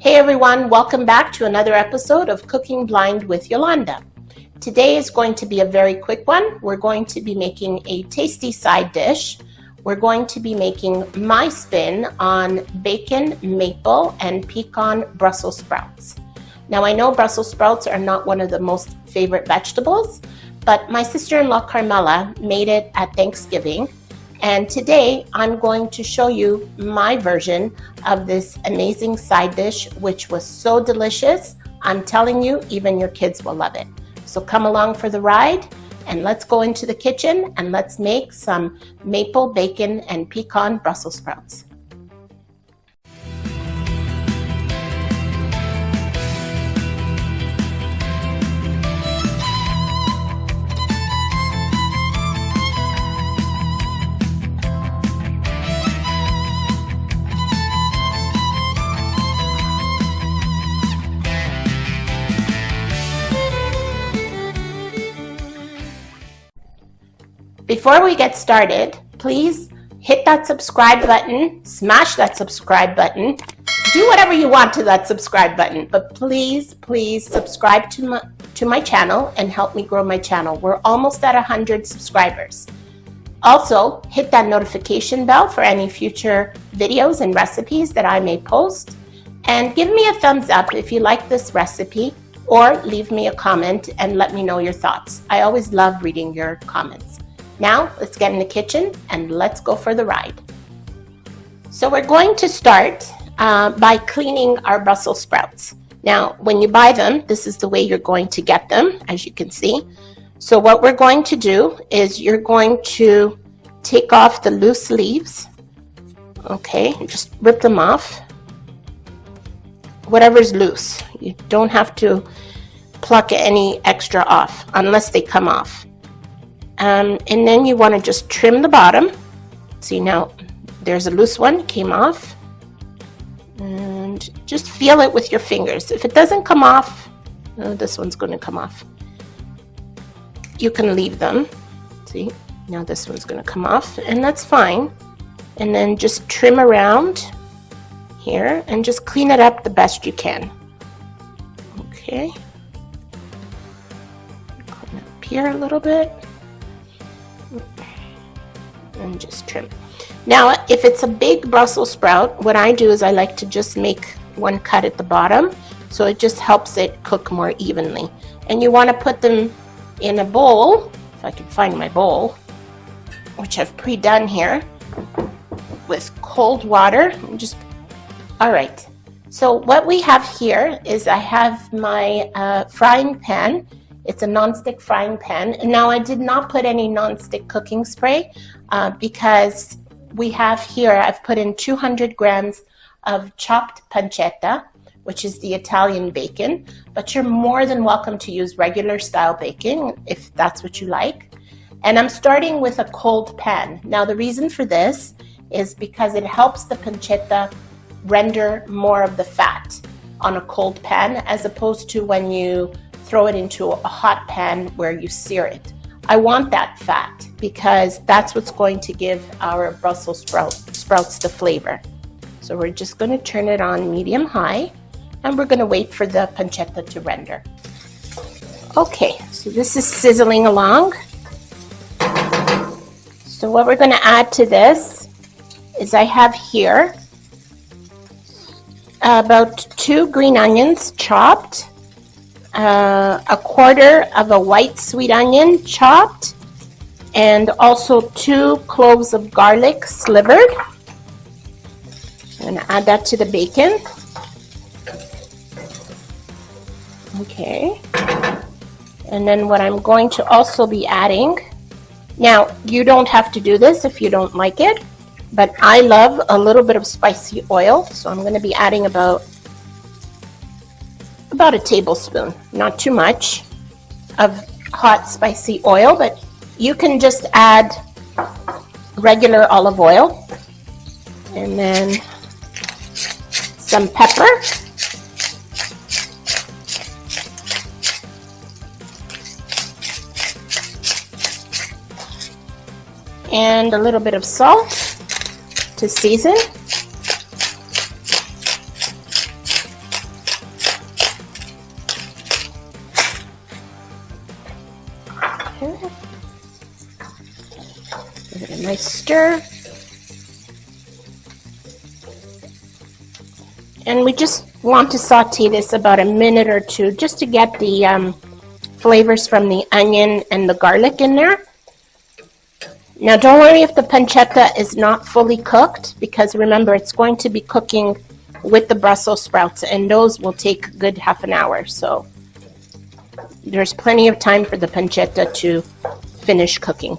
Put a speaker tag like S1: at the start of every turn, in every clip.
S1: Hey everyone, welcome back to another episode of Cooking Blind with Yolanda. Today is going to be a very quick one. We're going to be making a tasty side dish. We're going to be making my spin on bacon, maple, and pecan Brussels sprouts. Now I know Brussels sprouts are not one of the most favorite vegetables, but my sister-in-law Carmela made it at Thanksgiving. And today I'm going to show you my version of this amazing side dish, which was so delicious. I'm telling you, even your kids will love it. So come along for the ride and let's go into the kitchen and let's make some maple, bacon, and pecan Brussels sprouts. Before we get started, please hit that subscribe button, smash that subscribe button, do whatever you want to that subscribe button, but please subscribe to my channel and help me grow my channel. We're almost at 100 subscribers. Also, hit that notification bell for any future videos and recipes that I may post, and give me a thumbs up if you like this recipe, or leave me a comment and let me know your thoughts. I always love reading your comments. Now, let's get in the kitchen and let's go for the ride. So we're going to start by cleaning our Brussels sprouts. Now, when you buy them, this is the way you're going to get them, as you can see. So what we're going to do is you're going to take off the loose leaves. Okay, just rip them off. Whatever's loose. You don't have to pluck any extra off unless they come off. And then you want to just trim the bottom. See, now there's a loose one, came off. And just feel it with your fingers. If it doesn't come off, this one's going to come off. You can leave them. See, now this one's going to come off, and that's fine. And then just trim around here and just clean it up the best you can. Okay. Clean up here a little bit. And just trim. Now, if it's a big Brussels sprout, what I do is I like to just make one cut at the bottom, so it just helps it cook more evenly. And you want to put them in a bowl, if I can find my bowl, which I've pre-done here, with cold water. All right. So what we have here is I have my frying pan. It's a non-stick frying pan. And now I did not put any non-stick cooking spray because we have here, I've put in 200 grams of chopped pancetta, which is the Italian bacon, but you're more than welcome to use regular style bacon if that's what you like. And I'm starting with a cold pan. Now the reason for this is because it helps the pancetta render more of the fat on a cold pan as opposed to when you throw it into a hot pan where you sear it. I want that fat because that's what's going to give our Brussels sprouts the flavor. So we're just going to turn it on medium-high and we're going to wait for the pancetta to render. Okay, so this is sizzling along. So what we're going to add to this is I have here about 2 green onions chopped, a quarter of a white sweet onion chopped, and also 2 cloves of garlic slivered. I'm going to add that to the bacon. Okay. And then what I'm going to also be adding, now you don't have to do this if you don't like it, but I love a little bit of spicy oil, so I'm going to be adding about a tablespoon, not too much, of hot spicy oil, but you can just add regular olive oil, and then some pepper, and a little bit of salt to season. Okay. Give it a nice stir. And we just want to saute this about a minute or two just to get the flavors from the onion and the garlic in there. Now don't worry if the pancetta is not fully cooked, because remember it's going to be cooking with the Brussels sprouts, and those will take a good half an hour. So there's plenty of time for the pancetta to finish cooking.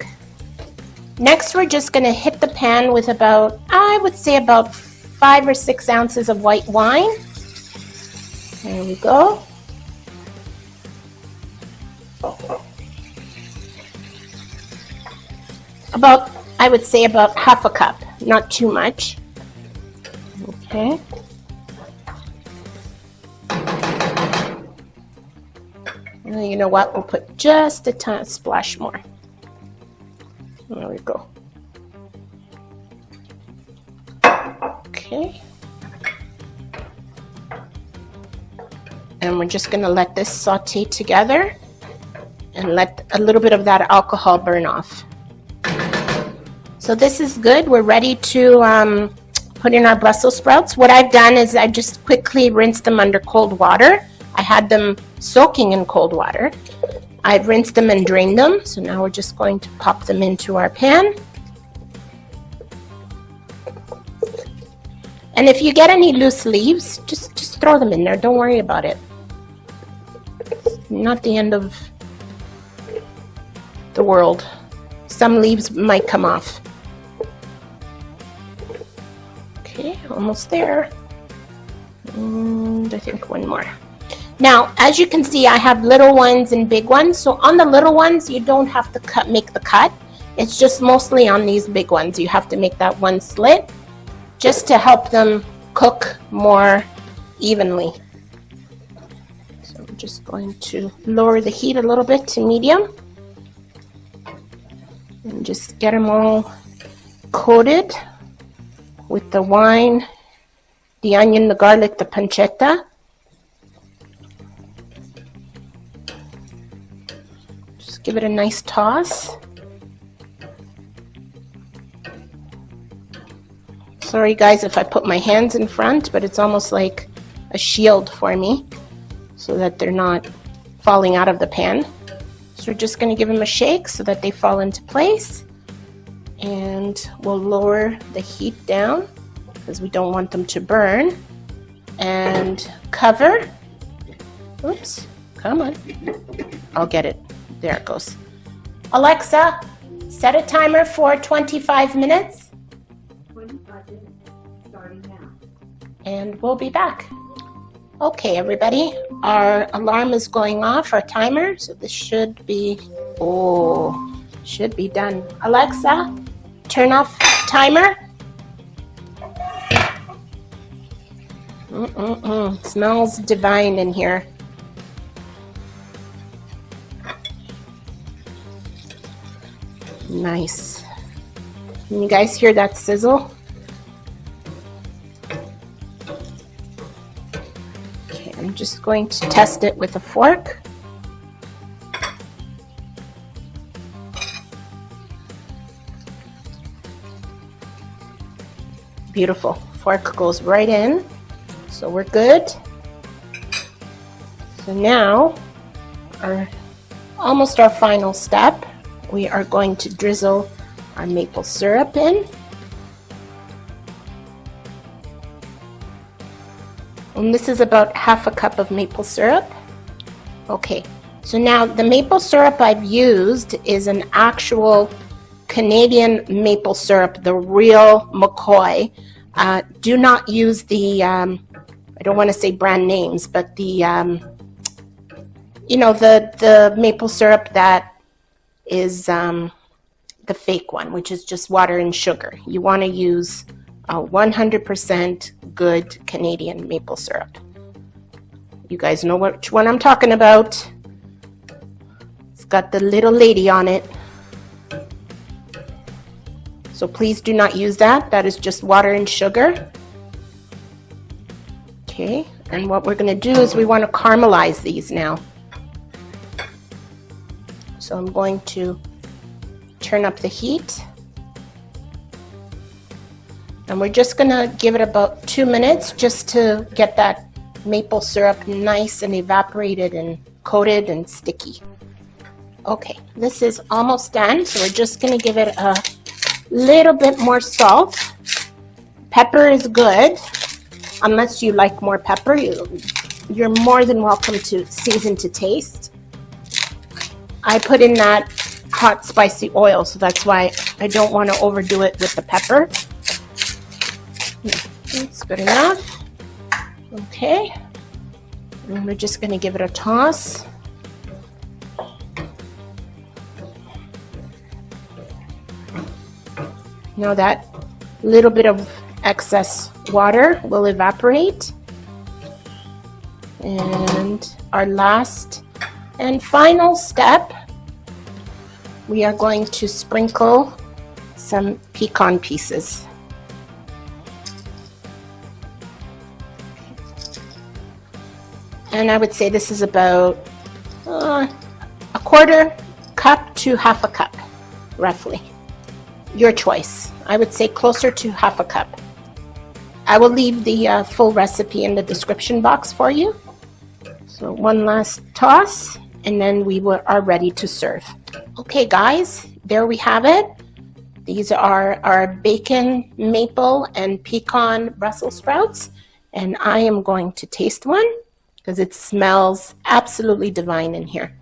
S1: Next, we're just going to hit the pan with about, I would say about 5 or 6 ounces of white wine. There we go. About, I would say about half a cup, not too much. Okay. Well, you know what? We'll put just a splash more. There we go. Okay. And we're just going to let this saute together and let a little bit of that alcohol burn off. So this is good. We're ready to put in our Brussels sprouts. What I've done is I just quickly rinsed them under cold water. I had them soaking in cold water. I've rinsed them and drained them. So now we're just going to pop them into our pan. And if you get any loose leaves, just throw them in there. Don't worry about it. It's not the end of the world. Some leaves might come off. Okay, almost there. And I think one more. Now, as you can see, I have little ones and big ones. So on the little ones, you don't have to make the cut. It's just mostly on these big ones. You have to make that one slit just to help them cook more evenly. So I'm just going to lower the heat a little bit to medium. And just get them all coated with the wine, the onion, the garlic, the pancetta. Just give it a nice toss. Sorry guys if I put my hands in front, but it's almost like a shield for me so that they're not falling out of the pan. So we're just going to give them a shake so that they fall into place. And we'll lower the heat down because we don't want them to burn. And cover. Oops, come on. I'll get it. There it goes. Alexa, set a timer for 25 minutes.
S2: 25 minutes, starting now.
S1: And we'll be back. Okay, everybody, our alarm is going off, our timer, so this should be done. Alexa, turn off timer. Smells divine in here. Nice. Can you guys hear that sizzle? Okay, I'm just going to test it with a fork. Beautiful. Fork goes right in. So we're good. So now, almost our final step, we are going to drizzle our maple syrup in. And this is about half a cup of maple syrup. Okay, so now the maple syrup I've used is an actual Canadian maple syrup, the real McCoy. Do not use the, I don't want to say brand names, but the, the maple syrup that is the fake one, which is just water and sugar. You want to use a 100% good Canadian maple syrup. You guys know which one I'm talking about. It's got the little lady on it. So please do not use that. That is just water and sugar. Okay, and what we're going to do is we want to caramelize these now. So I'm going to turn up the heat. And we're just gonna give it about 2 minutes just to get that maple syrup nice and evaporated and coated and sticky. Okay, this is almost done, so we're just gonna give it a little bit more salt. Pepper is good, unless you like more pepper. You're more than welcome to season to taste. I put in that hot spicy oil, so that's why I don't want to overdo it with the pepper. That's good enough. Okay, and we're just gonna give it a toss. Now that little bit of excess water will evaporate. And our last and final step, we are going to sprinkle some pecan pieces. And I would say this is about a quarter cup to half a cup, roughly. Your choice. I would say closer to half a cup. I will leave the full recipe in the description box for you. So one last toss, and then we are ready to serve. Okay guys, there we have it. These are our bacon, maple, and pecan Brussels sprouts. And I am going to taste one because it smells absolutely divine in here.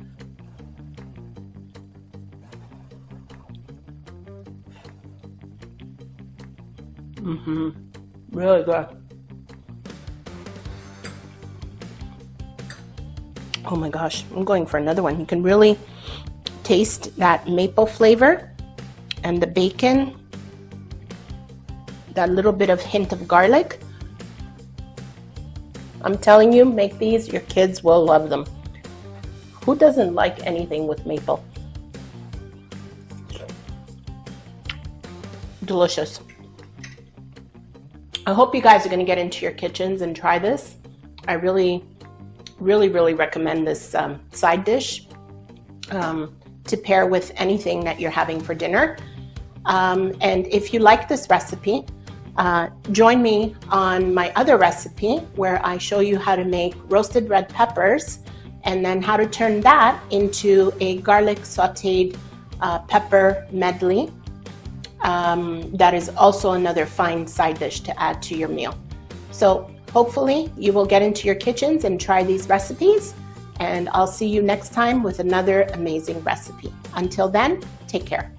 S1: Really good. Oh my gosh, I'm going for another one. You can really taste that maple flavor and the bacon, that little bit of hint of garlic. I'm telling you, make these, your kids will love them. Who doesn't like anything with maple? Delicious. I hope you guys are going to get into your kitchens and try this. I really recommend this side dish to pair with anything that you're having for dinner. And if you like this recipe, join me on my other recipe where I show you how to make roasted red peppers and then how to turn that into a garlic sauteed pepper medley. That is also another fine side dish to add to your meal. So hopefully you will get into your kitchens and try these recipes, and I'll see you next time with another amazing recipe. Until then, take care.